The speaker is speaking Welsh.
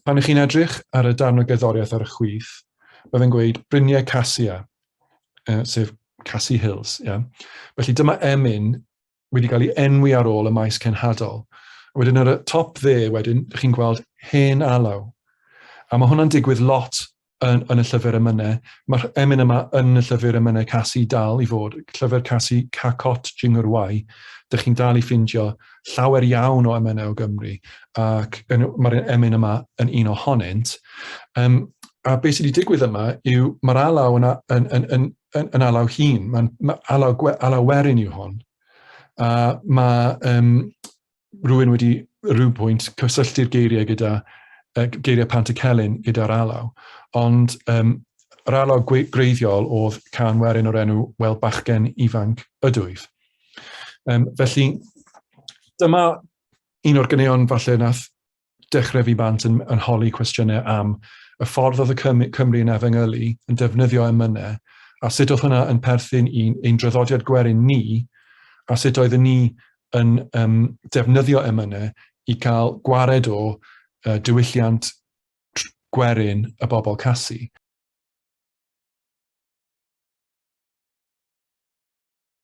pan ych chi'n edrych ar y darn o gerddoriaeth ar y chwith, byddai'n gweud Bryniau Kasia, sef Khasi Hills. Yeah? Felly dyma emyn wedi cael ei enwi ar ôl y maes cenhadol. Wedyn ar y top dde, wedyn, chi'n gweld hen alaw. A mae hwnna'n digwydd lot yn y llyfr emynau. Mae'r emyn yma yn y llyfr emynau Khasi dal i fod. Llyfr Khasi Cacot Jingurwai. Dych chi'n dal i ffindio llawer iawn o emynau o Gymru. Ac mae'r emyn yma yn un ohonynt. A beth sydd wedi digwydd yma yw mae'r alaw yn alaw hun. Mae alaw werin yw hon. A mae rhywun wedi rhywbwynt cysylltu'r geiriau gyda geiriau Pant y Celyn gyda'r alaw. Ond yr alaw greiddiol oedd can werin o'r enw Wel Bachgen Ifanc Ydwyf. Felly, dyma un o'r ganeuon falle nath dechrau fi bant yn holi cwestiynau am y ffordd oedd y Cymru yn efengylu yn defnyddio emynau, a sut oedd hwnna yn perthyn i'n draddodiad gwerin ni, a sut oedden ni yn defnyddio emynau i cael gwared o diwylliant gwerin y bobl Khasi.